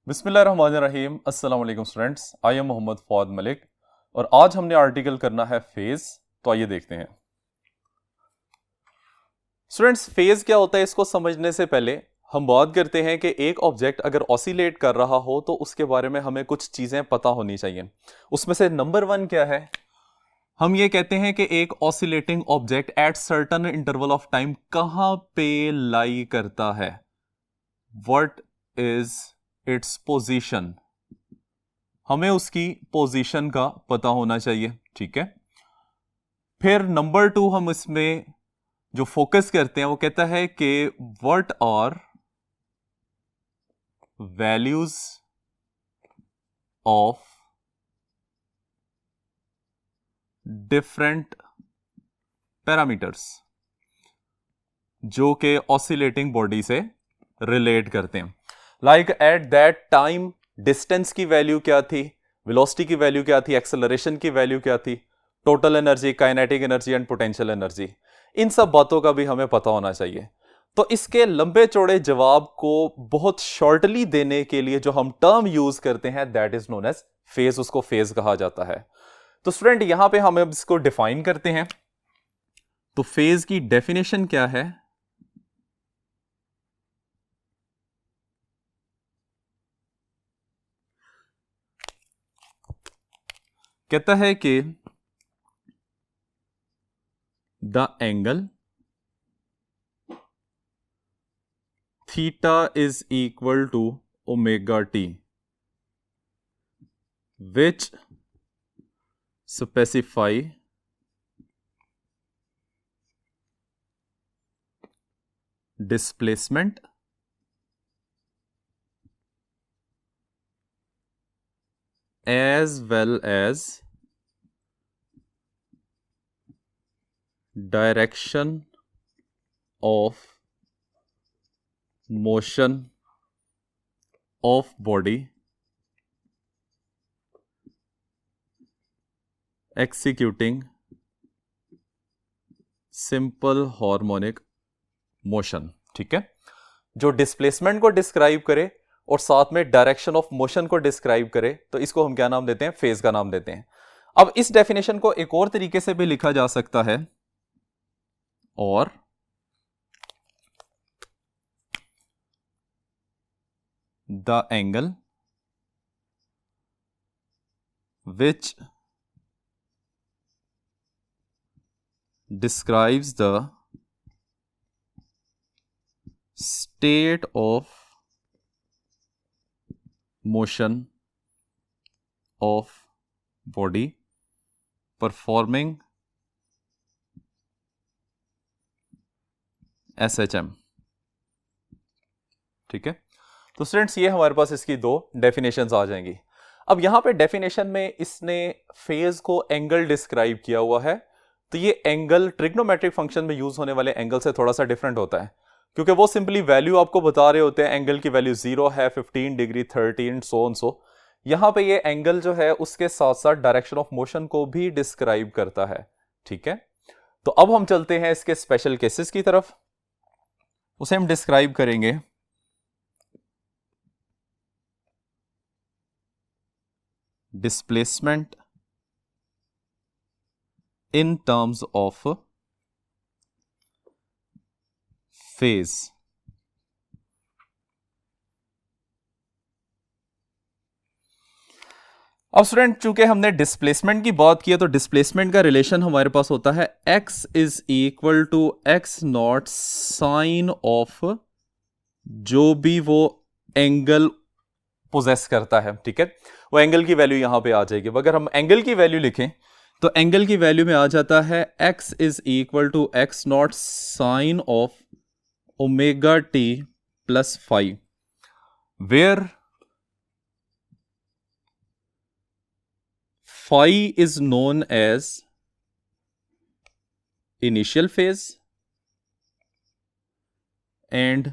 बिस्मिल्लाहिर्रहमानिर्रहीम। अस्सलाम वालेकुम students, I am Mohammad Fuad Malik और आज हमने आर्टिकल करना है फेज। तो आइए देखते हैं स्टूडेंट्स, फेज क्या होता है इसको समझने से पहले हम बात करते हैं कि एक ऑब्जेक्ट अगर ऑसिलेट कर रहा हो तो उसके बारे में हमें कुछ चीजें पता होनी चाहिए। उसमें से नंबर 1 क्या है, हम ये कहते हैं कि एक oscillating object at certain interval of time कहां पे लाई करता है। व्हाट इज इट्स पोजीशन, हमें उसकी पोजीशन का पता होना चाहिए। ठीक है, फिर नंबर 2 हम इसमें जो फोकस करते हैं वो कहता है कि what are values of different parameters जो कि ऑसिलेटिंग बॉडी से रिलेट करते हैं। Like at that time distance की वैल्यू क्या थी, वेलोसिटी की वैल्यू क्या थी, एक्सेलरेशन की वैल्यू क्या थी, total energy, kinetic energy and potential energy, इन सब बातों का भी हमें पता होना चाहिए। तो इसके लंबे चौड़े जवाब को बहुत शॉर्टली देने के लिए जो हम टर्म यूज करते हैं that is known as phase, उसको फेज कहा जाता है। तो स्टूडेंट यहां पे हम अब इसको डिफाइन करते हैं। तो फेज की डेफिनेशन क्या है, कहता है कि the angle theta is equal to omega t which specify displacement as well as direction of motion of body executing simple harmonic motion। ठीक है, जो डिस्प्लेसमेंट को डिस्क्राइब करे और साथ में डायरेक्शन ऑफ मोशन को डिस्क्राइब करे तो इसको हम क्या नाम देते हैं, फेज का नाम देते हैं। अब इस डेफिनेशन को एक और तरीके से भी लिखा जा सकता है, और the angle which describes the state of motion of body performing SHM। ठीक है, तो स्टूडेंट्स ये हमारे पास इसकी दो डेफिनेशंस आ जाएंगी। अब यहां पे डेफिनेशन में इसने फेज को एंगल डिस्क्राइब किया हुआ है, तो ये एंगल ट्रिग्नोमेट्रिक फंक्शन में यूज होने वाले एंगल से थोड़ा सा डिफरेंट होता है, क्योंकि वो सिंपली वैल्यू आपको बता रहे होते हैं। एंगल की वैल्यू 0 है, 15 डिग्री, 30 सो ऑन सो। यहां पे ये एंगल जो है उसके साथ साथ डायरेक्शन ऑफ मोशन को भी डिस्क्राइब करता है। ठीक है, तो अब हम चलते हैं इसके स्पेशल केसेस की तरफ, उसे हम डिस्क्राइब करेंगे displacement in terms of phase। अब स्टूडेंट चूंकि हमने डिस्प्लेसमेंट की बात की है तो डिस्प्लेसमेंट का रिलेशन हमारे पास होता है x is equal to x naught sine of जो भी वो एंगल पोजेस करता है। ठीक है, वो एंगल की वैल्यू यहां पे आ जाएगी। अगर हम एंगल की वैल्यू लिखें तो एंगल की वैल्यू में आ जाता है x is equal to x naught sine of omega t plus five, where phi is known as initial phase and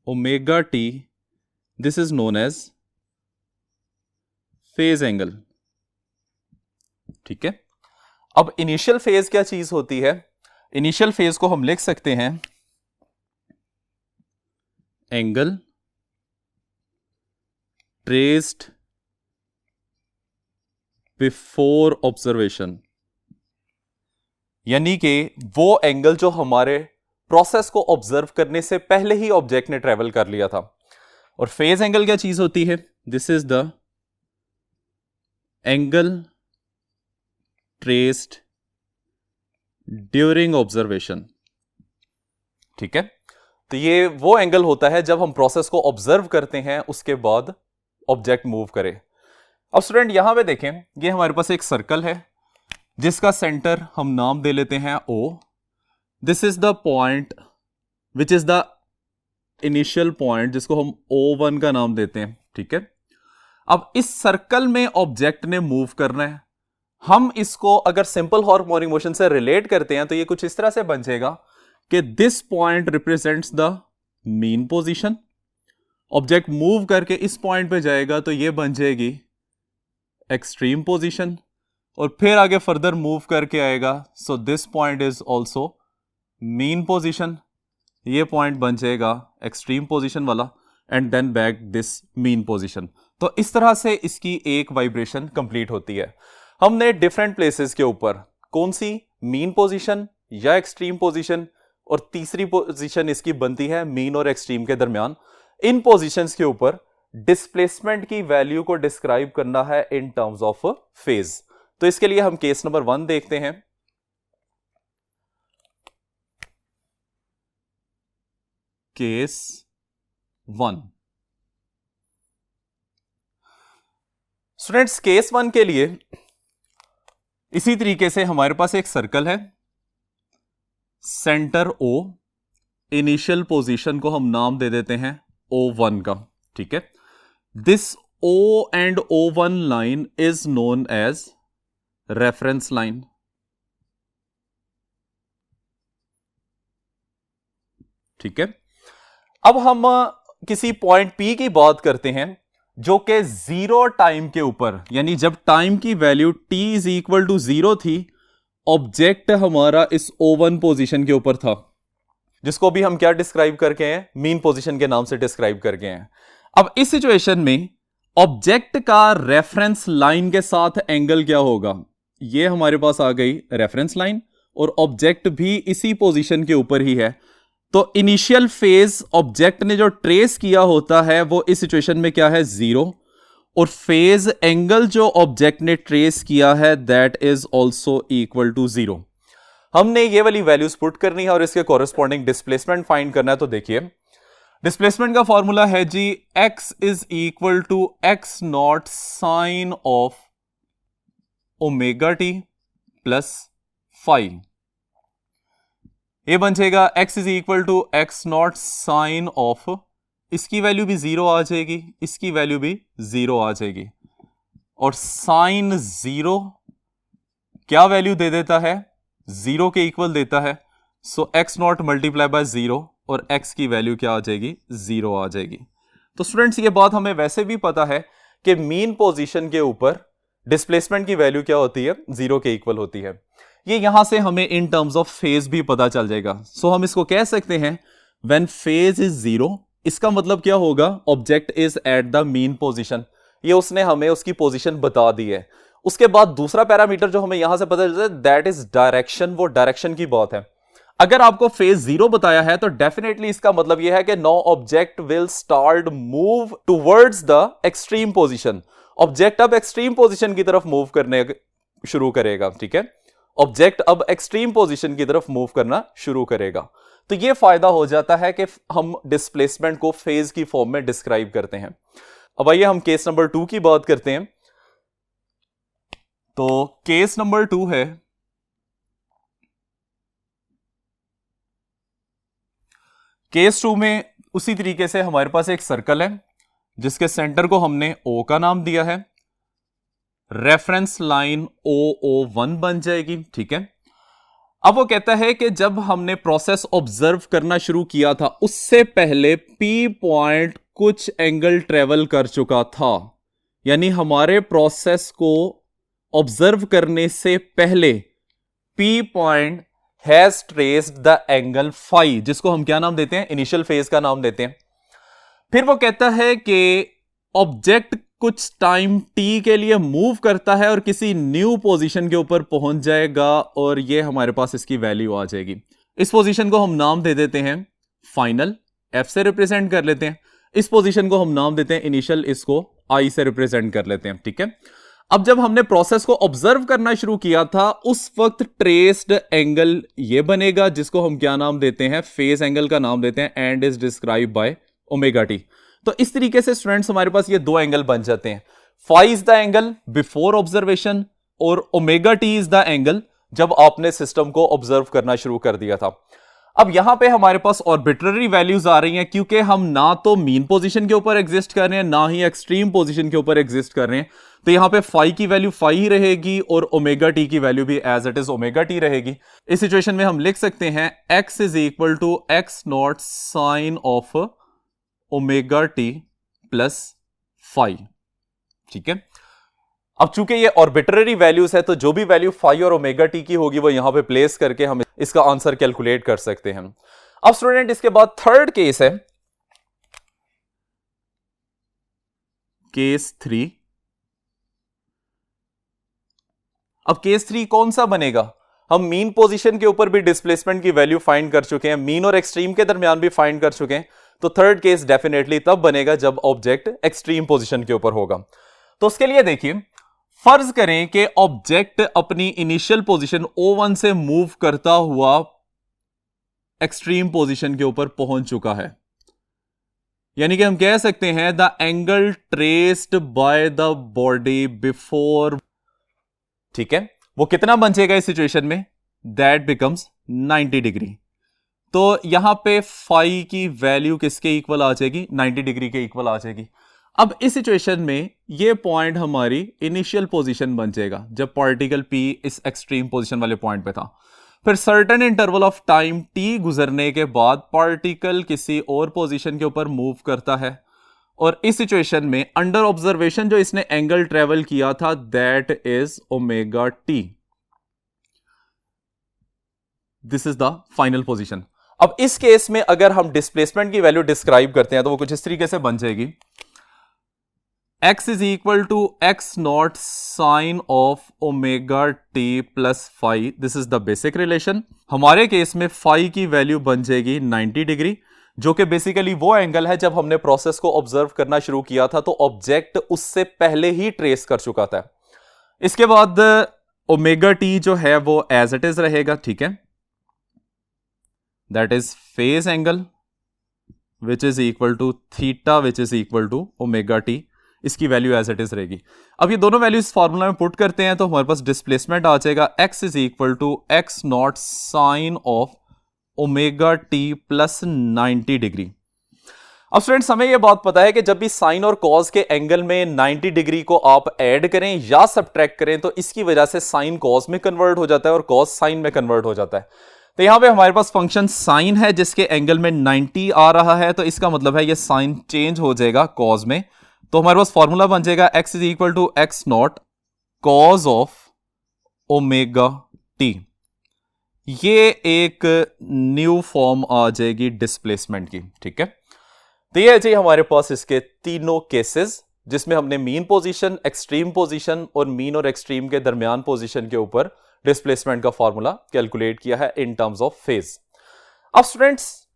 omega t this is known as phase angle। ठीक है, अब initial phase क्या चीज होती है, इनिशियल फेज को हम लिख सकते हैं एंगल ट्रेस्ड बिफोर ऑब्जर्वेशन, यानी कि वो एंगल जो हमारे प्रोसेस को ऑब्जर्व करने से पहले ही ऑब्जेक्ट ने ट्रेवल कर लिया था। और फेज एंगल क्या चीज होती है? This is the angle traced during observation. ठीक है, तो ये वो एंगल होता है जब हम प्रोसेस को ऑब्जर्व करते हैं उसके बाद ऑब्जेक्ट मूव करे। अब स्टूडेंट यहां पे देखें, ये हमारे पास एक सर्कल है जिसका सेंटर हम नाम दे लेते हैं O। This is the point which is the initial point जिसको हम O1 का नाम देते हैं। ठीक है, अब इस सर्कल में ऑब्जेक्ट ने मूव करना है। हम इसको अगर सिंपल हार्मोनिक मोशन से रिलेट करते हैं तो ये कुछ इस तरह से बन जाएगा कि this point represents the mean position. Object move करके इस पॉइंट पे जाएगा तो ये बन जाएगी एक्सट्रीम पोजीशन, और फिर आगे फर्दर मूव करके आएगा, so this point is also mean position. ये पॉइंट बन जाएगा एक्सट्रीम पोजीशन वाला, and then back this mean position. तो इस तरह से इसकी एक वाइब्रेशन कंप्लीट होती है। हमने डिफरेंट प्लेसेस के ऊपर कौन सी, मीन पोजीशन या एक्सट्रीम पोजीशन, और तीसरी पोजीशन इसकी बनती है मीन और एक्सट्रीम के दरमियान। इन पोजीशंस के ऊपर डिस्प्लेसमेंट की वैल्यू को डिस्क्राइब करना है इन टर्म्स ऑफ फेज। तो इसके लिए हम केस नंबर 1 देखते हैं। केस 1, स्टूडेंट्स केस 1 के लिए इसी तरीके से हमारे पास एक सर्कल है, सेंटर O, इनिशियल पोजीशन को हम नाम दे देते हैं O1 का। ठीक है, this O and O1 line is known as reference line. ठीक है, अब हम किसी पॉइंट P की बात करते हैं जो कि 0 टाइम के ऊपर, यानी जब टाइम की value t is equal to 0 थी, ऑब्जेक्ट हमारा इस O1 पोजीशन के ऊपर था, जिसको भी हम क्या डिस्क्राइब करके हैं, मीन पोजीशन के नाम से डिस्क्राइब करके हैं। अब इस सिचुएशन में ऑब्जेक्ट का रेफरेंस लाइन के साथ एंगल क्या होगा? ये हमारे पास आ गई रेफरेंस लाइन, और ऑब्जेक्ट भी इसी पोजीशन के ऊपर ही है। तो इनिशियल फेज ऑब्जेक्ट ने जो ट्रेस किया होता है वो इस सिचुएशन में क्या है? 0। और फेज एंगल जो ऑब्जेक्ट ने ट्रेस किया है that is also equal to 0। हमने ये वाली वैल्यूज पुट करनी है और इसके कॉरेस्पॉन्डिंग डिस्प्लेसमेंट फाइंड करना है। तो देखिए, डिस्प्लेसमेंट का फॉर्मूला है जी x is equal to x naught sine of omega t plus five. ये बन जाएगा x is equal to x naught sine of, इसकी वैल्यू भी 0 आ जाएगी, इसकी वैल्यू भी 0 आ जाएगी, और साइन 0 क्या वैल्यू दे देता है? 0 के इक्वल देता है। सो x नॉट मल्टीप्लाई बाय 0, और x की वैल्यू क्या आ जाएगी? 0 आ जाएगी। तो स्टूडेंट्स ये बात हमें वैसे भी पता है कि मीन पोजीशन के ऊपर डिस्प्लेसमेंट की वैल्यू क्या होती है? 0 के इक्वल होती है। ये यहां से हमें इन टर्म्स ऑफ फेज भी पता चल जाएगा। सो हम इसको कह सकते हैं व्हेन फेज इज 0, इसका मतलब क्या होगा? Object is at the mean position. ये उसने हमें उसकी पोजीशन बता दी है। उसके बाद दूसरा पैरामीटर जो हमें यहां से पता चलता है दैट इज डायरेक्शन। वो डायरेक्शन की बात है। अगर आपको फेज 0 बताया है तो डेफिनेटली इसका मतलब यह है कि now object will start move towards the extreme position. Object अब एक्सट्रीम पोजीशन की तरफ मूव करने शुरू करेगा। ठीक है, ऑब्जेक्ट अब एक्सट्रीम पोजीशन की तरफ मूव करना शुरू करेगा। तो यह फायदा हो जाता है कि हम डिस्प्लेसमेंट को फेज की फॉर्म में डिस्क्राइब करते हैं। अब आइए हम केस नंबर 2 की बात करते हैं। तो केस नंबर 2 है, केस 2 में उसी तरीके से हमारे पास एक सर्कल है जिसके सेंटर को हमने O का नाम दिया है। रेफरेंस लाइन OO1 बन जाएगी। ठीक है, अब वो कहता है कि जब हमने प्रोसेस ऑब्जर्व करना शुरू किया था उससे पहले P पॉइंट कुछ एंगल ट्रेवल कर चुका था, यानी हमारे प्रोसेस को ऑब्जर्व करने से पहले P point has traced the angle phi, जिसको हम क्या नाम देते हैं? इनिशियल फेज का नाम देते हैं। फिर वो कहता है कि ऑब्जेक्ट कुछ टाइम टी के लिए मूव करता है और किसी न्यू पोजीशन के ऊपर पहुंच जाएगा और ये हमारे पास इसकी वैल्यू आ जाएगी। इस पोजीशन को हम नाम दे देते हैं फाइनल, एफ से रिप्रेजेंट कर लेते हैं। इस पोजीशन को हम नाम देते हैं इनिशियल, इसको आई से रिप्रेजेंट कर लेते हैं। ठीक है, अब जब हमने प्रोसेस को ऑब्जर्व करना शुरू किया था उस वक्त ट्रेस्ड एंगल ये बनेगा जिसको हम क्या नाम देते हैं, फेज एंगल का नाम देते हैं, and is describe by omega T. तो इस तरीके से स्टूडेंट्स हमारे पास ये दो एंगल बन जाते हैं। Phi is the angle before observation और omega t is the angle जब आपने सिस्टम को ऑब्जर्व करना शुरू कर दिया था। अब यहां पे हमारे पास आर्बिट्ररी वैल्यूज आ रही हैं क्योंकि हम ना तो मीन पोजीशन के ऊपर एग्जिस्ट कर रहे हैं ना ही एक्सट्रीम पोजीशन के ऊपर एग्जिस्ट कर रहे हैं। तो यहां पे फाई की वैल्यू फाई ही रहेगी और ओमेगा टी की वैल्यू भी as it is omega t रहेगी। इस सिचुएशन में हम लिख सकते हैं x is equal to x naught sine of omega t plus phi. ठीक है, अब चूंकि ये आर्बिट्ररी वैल्यूज है तो जो भी वैल्यू फाई और ओमेगा टी की होगी वो यहां पे प्लेस करके हम इसका आंसर कैलकुलेट कर सकते हैं। अब स्टूडेंट इसके बाद थर्ड केस है केस 3। अब केस 3 कौन सा बनेगा? हम मीन पोजीशन के ऊपर भी डिस्प्लेसमेंट की वैल्यू फाइंड कर चुके हैं, मीन और एक्सट्रीम के दरमियान भी फाइंड कर चुके हैं। तो थर्ड केस डेफिनेटली तब बनेगा जब ऑब्जेक्ट एक्सट्रीम पोजीशन के ऊपर होगा। तो उसके लिए देखिए, फर्ज करें कि ऑब्जेक्ट अपनी इनिशियल पोजीशन O1 से मूव करता हुआ एक्सट्रीम पोजीशन के ऊपर पहुंच चुका है, यानी कि हम कह सकते हैं the angle traced by the body before. ठीक है, वो कितना बन जाएगा इस सिचुएशन में? That becomes 90 degree. तो यहां पे फाई की वैल्यू किसके इक्वल आ जाएगी? 90 डिग्री के इक्वल आ जाएगी। अब इस सिचुएशन में ये पॉइंट हमारी इनिशियल पोजीशन बन जाएगा जब पार्टिकल P इस एक्सट्रीम पोजीशन वाले पॉइंट पे था। फिर certain interval of time T गुजरने के बाद पार्टिकल किसी और पोजीशन के ऊपर मूव करता है और इस सिचुएशन में अंडर ऑब्जर्वेशन जो इसने एंगल ट्रेवल किया था that is omega T. This is the final position. अब इस केस में अगर हम डिस्प्लेसमेंट की वैल्यू डिस्क्राइब करते हैं तो वो कुछ इस तरीके से बन जाएगी, x is equal to x naught sine of omega t plus phi. This is the basic relation. हमारे केस में फाई की वैल्यू बन जाएगी 90 डिग्री, जो कि बेसिकली वो एंगल है जब हमने प्रोसेस को ऑब्जर्व करना शुरू किया था तो ऑब्जेक्ट उससे पहले ही ट्रेस कर चुका था। इसके बाद ओमेगा टी जो है वो एज इट इज रहेगा। ठीक है, that is phase angle which is equal to theta which is equal to omega t. इसकी वैल्यू एज इट इज रहेगी। अब ये दोनों वैल्यूज फॉर्मूला में पुट करते हैं तो हमारे पास डिस्प्लेसमेंट आ जाएगा x is equal to x naught sine of omega t plus 90 degree. अब स्टूडेंट्स हमें यह बात पता है कि जब भी साइन और कॉज के एंगल में 90 डिग्री को आप ऐड करें या सबट्रैक्ट करें तो इसकी वजह से साइन कॉज में कन्वर्ट हो जाता है और कॉज साइन में कन्वर्ट हो जाता है। तो यहां पे हमारे पास फंक्शन साइन है जिसके एंगल में 90 आ रहा है, तो इसका मतलब है ये साइन चेंज हो जाएगा कॉज में। तो हमारे पास फॉर्मूला बन जाएगा x is equal to x naught cos of omega t. ये एक न्यू फॉर्म आ जाएगी डिस्प्लेसमेंट की। ठीक है, तो ये है हमारे पास इसके तीनों केसेस जिसमें हमने मीन पोजीशन, एक्सट्रीम पोजीशन और मीन और एक्सट्रीम के दरमियान पोजीशन के ऊपर डिस्प्लेसमेंट का फॉर्मूला कैलकुलेट किया है इन टर्म्स ऑफ फेज। अब स्टूडेंट्स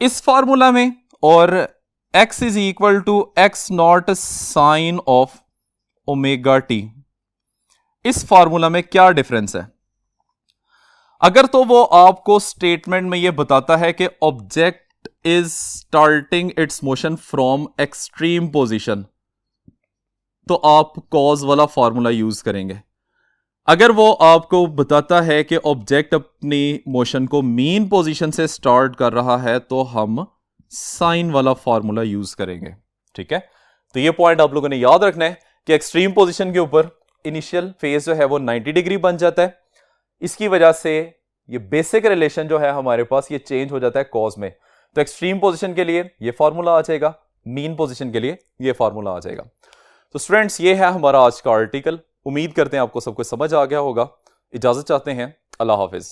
इस फॉर्मूला में और x is equal to x naught sine of omega t, इस फॉर्मूला में क्या डिफरेंस है? अगर तो वो आपको स्टेटमेंट में ये बताता है कि object is starting it's motion from extreme position तो आप कॉज वाला फॉर्मूला यूज करेंगे। अगर वो आपको बताता है कि ऑब्जेक्ट अपनी मोशन को मीन पोजीशन से स्टार्ट कर रहा है तो हम साइन वाला फॉर्मूला यूज करेंगे। ठीक है, तो ये पॉइंट आप लोगों ने याद रखना है कि एक्सट्रीम पोजीशन के ऊपर इनिशियल फेज जो है वो 90 डिग्री बन जाता है। इसकी वजह से ये बेसिक रिलेशन जो है हमारे पास ये चेंज हो जाता है कॉज में। तो एक्सट्रीम पोजीशन के लिए ये फॉर्मूला आ जाएगा, मीन पोजीशन के लिए ये फॉर्मूला आ जाएगा। तो स्टूडेंट्स ये है हमारा आज का आर्टिकल। उम्मीद करते हैं आपको सब कुछ समझ आ गया होगा। इजाजत चाहते हैं, अल्लाह हाफिज।